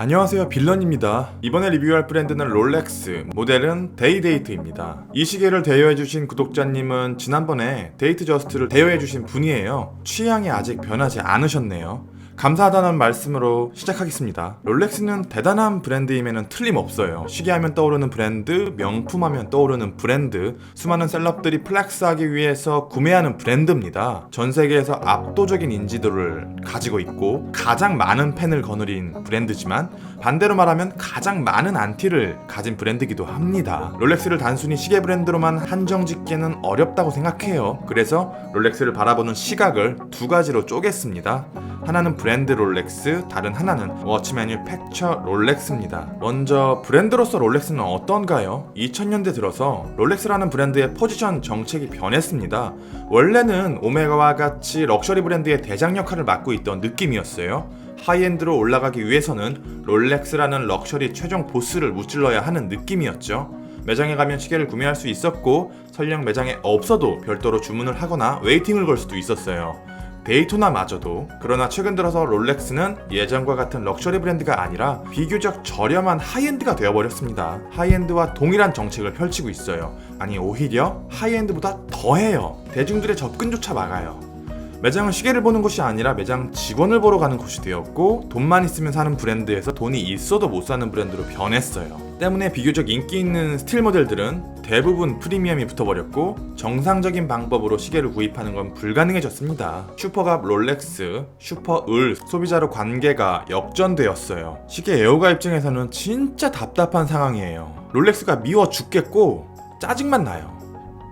안녕하세요, 빌런입니다. 이번에 리뷰할 브랜드는 롤렉스, 모델은 데이데이트입니다. 이 시계를 대여해주신 구독자님은 지난번에 데이트 저스트를 대여해주신 분이에요. 취향이 아직 변하지 않으셨네요. 감사하다는 말씀으로 시작하겠습니다. 롤렉스는 대단한 브랜드임에는 틀림없어요. 시계하면 떠오르는 브랜드, 명품하면 떠오르는 브랜드, 수많은 셀럽들이 플렉스하기 위해서 구매하는 브랜드입니다. 전 세계에서 압도적인 인지도를 가지고 있고 가장 많은 팬을 거느린 브랜드지만 반대로 말하면 가장 많은 안티를 가진 브랜드이기도 합니다. 롤렉스를 단순히 시계 브랜드로만 한정짓기는 어렵다고 생각해요. 그래서 롤렉스를 바라보는 시각을 두 가지로 쪼갰습니다. 하나는 브랜드 롤렉스, 다른 하나는 워치 매뉴팩처 롤렉스입니다. 먼저 브랜드로서 롤렉스는 어떤가요? 2000년대 들어서 롤렉스라는 브랜드의 포지션 정책이 변했습니다. 원래는 오메가와 같이 럭셔리 브랜드의 대장 역할을 맡고 있던 느낌이었어요. 하이엔드로 올라가기 위해서는 롤렉스라는 럭셔리 최종 보스를 무찔러야 하는 느낌이었죠. 매장에 가면 시계를 구매할 수 있었고 설령 매장에 없어도 별도로 주문을 하거나 웨이팅을 걸 수도 있었어요. 데이토나마저도. 그러나 최근 들어서 롤렉스는 예전과 같은 럭셔리 브랜드가 아니라 비교적 저렴한 하이엔드가 되어버렸습니다. 하이엔드와 동일한 정책을 펼치고 있어요. 아니, 오히려 하이엔드보다 더해요. 대중들의 접근조차 막아요. 매장은 시계를 보는 곳이 아니라 매장 직원을 보러 가는 곳이 되었고, 돈만 있으면 사는 브랜드에서 돈이 있어도 못 사는 브랜드로 변했어요. 때문에 비교적 인기 있는 스틸 모델들은 대부분 프리미엄이 붙어버렸고 정상적인 방법으로 시계를 구입하는 건 불가능해졌습니다. 슈퍼갑 롤렉스, 슈퍼을 소비자로 관계가 역전되었어요. 시계 애호가 입장에서는 진짜 답답한 상황이에요. 롤렉스가 미워 죽겠고 짜증만 나요.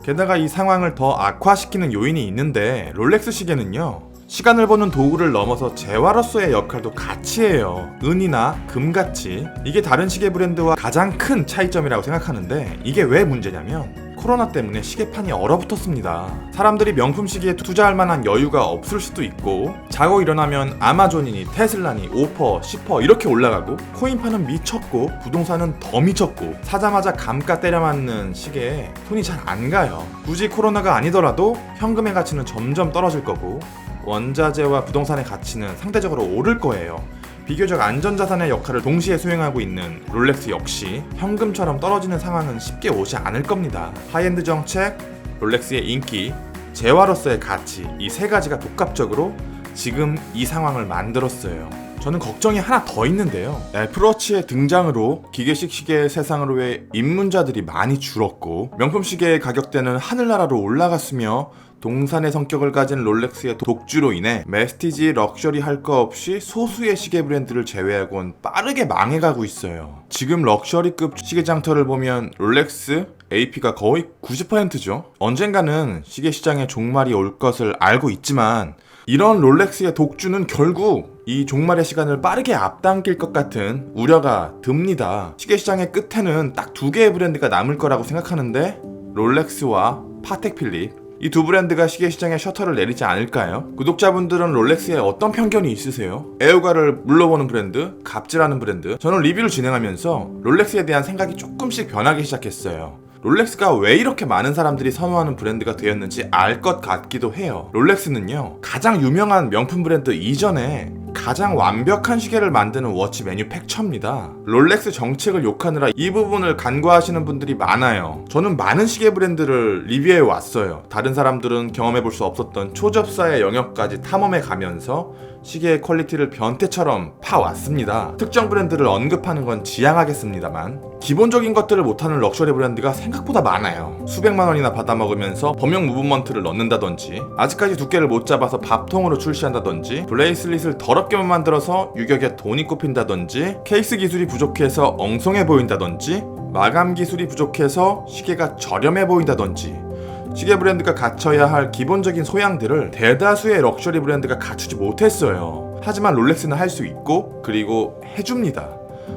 게다가 이 상황을 더 악화시키는 요인이 있는데, 롤렉스 시계는요, 시간을 보는 도구를 넘어서 재화로서의 역할도 같이 해요. 은이나 금같이. 이게 다른 시계 브랜드와 가장 큰 차이점이라고 생각하는데, 이게 왜 문제냐면 코로나 때문에 시계판이 얼어붙었습니다. 사람들이 명품 시계에 투자할 만한 여유가 없을 수도 있고, 자고 일어나면 아마존이니 테슬라니 5%, 10% 이렇게 올라가고, 코인파는 미쳤고 부동산은 더 미쳤고, 사자마자 감가 때려 맞는 시계에 손이 잘 안 가요. 굳이 코로나가 아니더라도 현금의 가치는 점점 떨어질 거고 원자재와 부동산의 가치는 상대적으로 오를 거예요. 비교적 안전자산의 역할을 동시에 수행하고 있는 롤렉스 역시 현금처럼 떨어지는 상황은 쉽게 오지 않을 겁니다. 하이엔드 정책, 롤렉스의 인기, 재화로서의 가치, 이 세 가지가 복합적으로 지금 이 상황을 만들었어요. 저는 걱정이 하나 더 있는데요. 애플워치의 등장으로 기계식 시계의 세상으로의 입문자들이 많이 줄었고, 명품 시계의 가격대는 하늘나라로 올라갔으며, 동산의 성격을 가진 롤렉스의 독주로 인해 메스티지 럭셔리 할 거 없이 소수의 시계 브랜드를 제외하고는 빠르게 망해가고 있어요. 지금 럭셔리급 시계 장터를 보면 롤렉스, AP가 거의 90%죠. 언젠가는 시계 시장에 종말이 올 것을 알고 있지만, 이런 롤렉스의 독주는 결국 이 종말의 시간을 빠르게 앞당길 것 같은 우려가 듭니다. 시계 시장의 끝에는 딱 두 개의 브랜드가 남을 거라고 생각하는데, 롤렉스와 파텍 필립, 이 두 브랜드가 시계 시장에 셔터를 내리지 않을까요? 구독자분들은 롤렉스에 어떤 편견이 있으세요? 애호가를 물러보는 브랜드, 갑질하는 브랜드. 저는 리뷰를 진행하면서 롤렉스에 대한 생각이 조금씩 변하기 시작했어요. 롤렉스가 왜 이렇게 많은 사람들이 선호하는 브랜드가 되었는지 알 것 같기도 해요. 롤렉스는요, 가장 유명한 명품 브랜드 이전에 가장 완벽한 시계를 만드는 워치 매뉴팩처입니다. 롤렉스 정책을 욕하느라 이 부분을 간과하시는 분들이 많아요. 저는 많은 시계 브랜드를 리뷰해 왔어요. 다른 사람들은 경험해 볼 수 없었던 초접사의 영역까지 탐험해 가면서 시계의 퀄리티를 변태처럼 파왔습니다. 특정 브랜드를 언급하는 건 지양하겠습니다만, 기본적인 것들을 못하는 럭셔리 브랜드가 생각보다 많아요. 수백만 원이나 받아먹으면서 범용 무브먼트를 넣는다든지, 아직까지 두께를 못 잡아서 밥통으로 출시한다든지, 브레이슬릿을 더럽게만 만들어서 유격에 돈이 꼽힌다든지, 케이스 기술이 부족해서 엉성해 보인다든지, 마감 기술이 부족해서 시계가 저렴해 보인다든지, 시계 브랜드가 갖춰야 할 기본적인 소양들을 대다수의 럭셔리 브랜드가 갖추지 못했어요. 하지만 롤렉스는 할 수 있고, 그리고 해줍니다.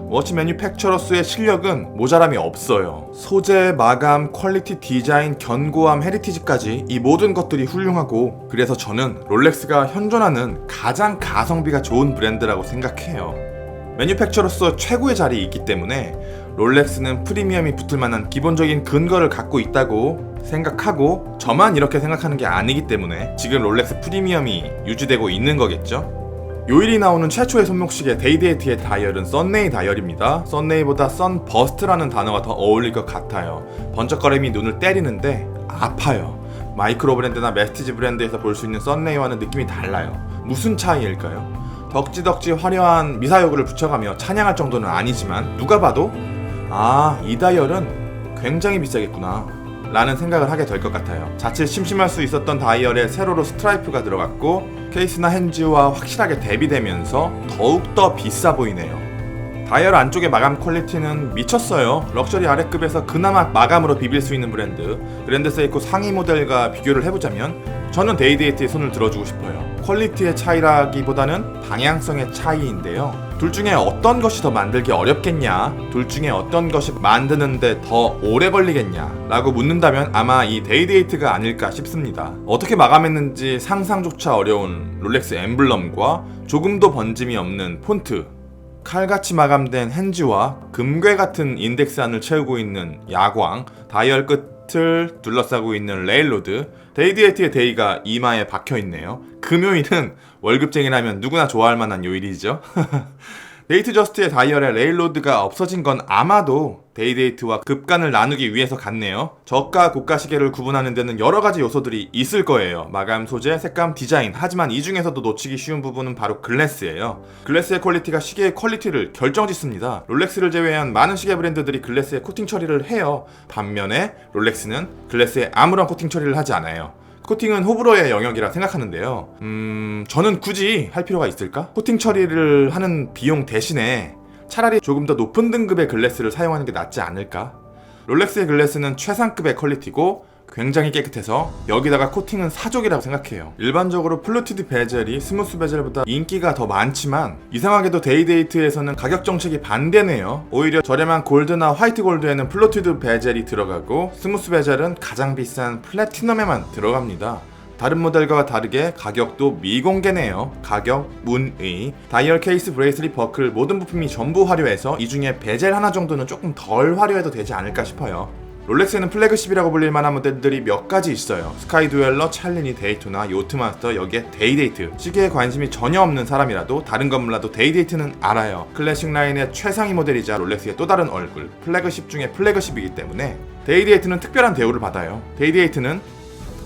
워치 매뉴팩처러스의 실력은 모자람이 없어요. 소재, 마감, 퀄리티, 디자인, 견고함, 헤리티지까지 이 모든 것들이 훌륭하고, 그래서 저는 롤렉스가 현존하는 가장 가성비가 좋은 브랜드라고 생각해요. 매뉴팩처로서 최고의 자리에 있기 때문에 롤렉스는 프리미엄이 붙을 만한 기본적인 근거를 갖고 있다고 생각하고, 저만 이렇게 생각하는 게 아니기 때문에 지금 롤렉스 프리미엄이 유지되고 있는 거겠죠? 요일이 나오는 최초의 손목시계 데이데이트의 다이얼은 썬네이 다이얼입니다. 썬네이보다 썬버스트라는 단어가 더 어울릴 것 같아요. 번쩍거림이 눈을 때리는데 아파요. 마이크로 브랜드나 메스티지 브랜드에서 볼 수 있는 썬네이와는 느낌이 달라요. 무슨 차이일까요? 덕지덕지 화려한 미사여구를 붙여가며 찬양할 정도는 아니지만 누가 봐도 이 다이얼은 굉장히 비싸겠구나 라는 생각을 하게 될 것 같아요. 자칫 심심할 수 있었던 다이얼에 세로로 스트라이프가 들어갔고 케이스나 핸즈와 확실하게 대비되면서 더욱더 비싸 보이네요. 다이얼 안쪽의 마감 퀄리티는 미쳤어요. 럭셔리 아래급에서 그나마 마감으로 비빌 수 있는 브랜드 그랜드 세이코 상위 모델과 비교를 해보자면 저는 데이데이트에 손을 들어주고 싶어요. 퀄리티의 차이라기보다는 방향성의 차이인데요. 둘 중에 어떤 것이 더 만들기 어렵겠냐, 둘 중에 어떤 것이 만드는데 더 오래 걸리겠냐 라고 묻는다면 아마 이 데이데이트가 아닐까 싶습니다. 어떻게 마감했는지 상상조차 어려운 롤렉스 엠블럼과 조금도 번짐이 없는 폰트, 칼같이 마감된 핸즈와 금괴 같은 인덱스 안을 채우고 있는 야광, 다이얼 끝을 둘러싸고 있는 레일로드, 데이데이트의 데이가 이마에 박혀있네요. 금요일은 월급쟁이라면 누구나 좋아할 만한 요일이죠. 데이트 저스트의 다이얼에 레일로드가 없어진 건 아마도 데이데이트와 급간을 나누기 위해서 같네요. 저가 고가 시계를 구분하는 데는 여러 가지 요소들이 있을 거예요. 마감 소재, 색감, 디자인. 하지만 이 중에서도 놓치기 쉬운 부분은 바로 글래스예요. 글래스의 퀄리티가 시계의 퀄리티를 결정짓습니다. 롤렉스를 제외한 많은 시계 브랜드들이 글래스에 코팅 처리를 해요. 반면에 롤렉스는 글래스에 아무런 코팅 처리를 하지 않아요. 코팅은 호불호의 영역이라 생각하는데요. 저는 굳이 할 필요가 있을까? 코팅 처리를 하는 비용 대신에 차라리 조금 더 높은 등급의 글래스를 사용하는 게 낫지 않을까? 롤렉스의 글래스는 최상급의 퀄리티고 굉장히 깨끗해서 여기다가 코팅은 사족이라고 생각해요. 일반적으로 플루티드 베젤이 스무스 베젤보다 인기가 더 많지만 이상하게도 데이데이트에서는 가격 정책이 반대네요. 오히려 저렴한 골드나 화이트 골드에는 플루티드 베젤이 들어가고 스무스 베젤은 가장 비싼 플래티넘에만 들어갑니다. 다른 모델과 다르게 가격도 미공개네요. 가격, 문의, 다이얼 케이스, 브레이슬릿, 버클 모든 부품이 전부 화려해서 이 중에 베젤 하나 정도는 조금 덜 화려해도 되지 않을까 싶어요. 롤렉스에는 플래그십이라고 불릴 만한 모델들이 몇 가지 있어요. 스카이 듀엘러, 찰리니, 데이토나, 요트마스터, 여기에 데이데이트. 시계에 관심이 전혀 없는 사람이라도 다른 건 몰라도 데이데이트는 알아요. 클래식 라인의 최상위 모델이자 롤렉스의 또 다른 얼굴, 플래그십 중에 플래그십이기 때문에 데이데이트는 특별한 대우를 받아요. 데이데이트는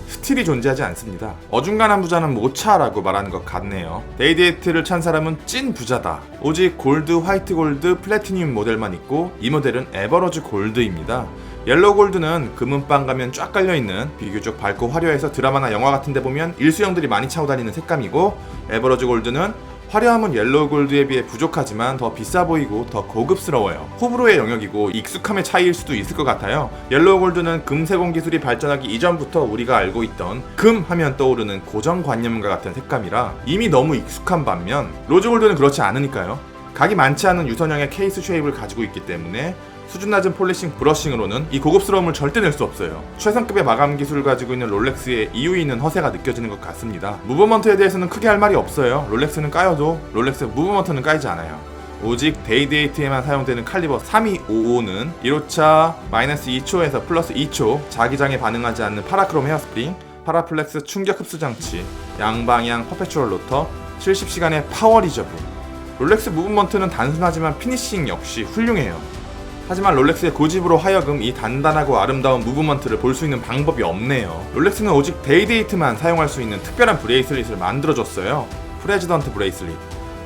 스틸이 존재하지 않습니다. 어중간한 부자는 못 차라고 말하는 것 같네요. 데이데이트를 찬 사람은 찐 부자다. 오직 골드, 화이트 골드, 플래티늄 모델만 있고 이 모델은 에버러지 골드입니다. 옐로우 골드는 금은방 가면 쫙 깔려있는 비교적 밝고 화려해서 드라마나 영화 같은데 보면 일수형들이 많이 차고 다니는 색감이고, 에버러지 골드는 화려함은 옐로우 골드에 비해 부족하지만 더 비싸 보이고 더 고급스러워요. 호불호의 영역이고 익숙함의 차이일 수도 있을 것 같아요. 옐로우 골드는 금세공 기술이 발전하기 이전부터 우리가 알고 있던 금 하면 떠오르는 고정관념과 같은 색감이라 이미 너무 익숙한 반면 로즈 골드는 그렇지 않으니까요. 각이 많지 않은 유선형의 케이스 쉐입을 가지고 있기 때문에 수준 낮은 폴리싱, 브러싱으로는 이 고급스러움을 절대 낼 수 없어요. 최상급의 마감 기술을 가지고 있는 롤렉스의 이유 있는 허세가 느껴지는 것 같습니다. 무브먼트에 대해서는 크게 할 말이 없어요. 롤렉스는 까여도 롤렉스 무브먼트는 까이지 않아요. 오직 데이데이트에만 사용되는 칼리버 3255는 1호차 -2초에서 플러스 2초, 자기장에 반응하지 않는 파라크롬 헤어스프링, 파라플렉스 충격 흡수 장치, 양방향 퍼페추얼 로터, 70시간의 파워 리저브. 롤렉스 무브먼트는 단순하지만 피니싱 역시 훌륭해요. 하지만 롤렉스의 고집으로 하여금 이 단단하고 아름다운 무브먼트를 볼 수 있는 방법이 없네요. 롤렉스는 오직 데이데이트만 사용할 수 있는 특별한 브레이슬릿을 만들어줬어요. 프레지던트 브레이슬릿.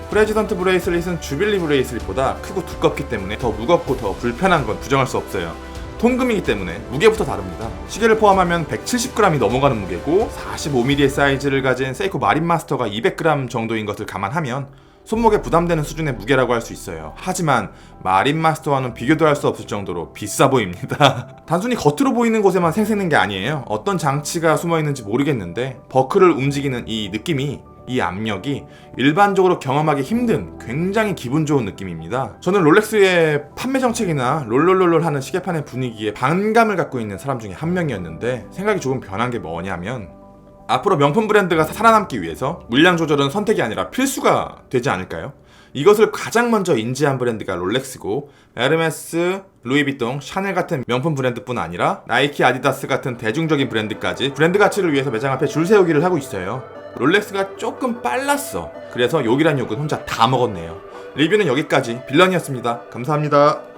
프레지던트 브레이슬릿은 주빌리 브레이슬릿보다 크고 두껍기 때문에 더 무겁고 더 불편한 건 부정할 수 없어요. 통금이기 때문에 무게부터 다릅니다. 시계를 포함하면 170g이 넘어가는 무게고 45mm의 사이즈를 가진 세이코 마린 마스터가 200g 정도인 것을 감안하면 손목에 부담되는 수준의 무게라고 할 수 있어요. 하지만 마린 마스터와는 비교도 할 수 없을 정도로 비싸 보입니다. 단순히 겉으로 보이는 곳에만 생생한 게 아니에요. 어떤 장치가 숨어있는지 모르겠는데 버클을 움직이는 이 느낌이, 이 압력이 일반적으로 경험하기 힘든 굉장히 기분 좋은 느낌입니다. 저는 롤렉스의 판매 정책이나 롤롤롤롤 하는 시계판의 분위기에 반감을 갖고 있는 사람 중에 한 명이었는데 생각이 조금 변한 게 뭐냐면 앞으로 명품 브랜드가 살아남기 위해서 물량 조절은 선택이 아니라 필수가 되지 않을까요? 이것을 가장 먼저 인지한 브랜드가 롤렉스고 에르메스, 루이비통, 샤넬 같은 명품 브랜드뿐 아니라 나이키, 아디다스 같은 대중적인 브랜드까지 브랜드 가치를 위해서 매장 앞에 줄 세우기를 하고 있어요. 롤렉스가 조금 빨랐어. 그래서 욕이란 욕은 혼자 다 먹었네요. 리뷰는 여기까지. 빌런이었습니다. 감사합니다.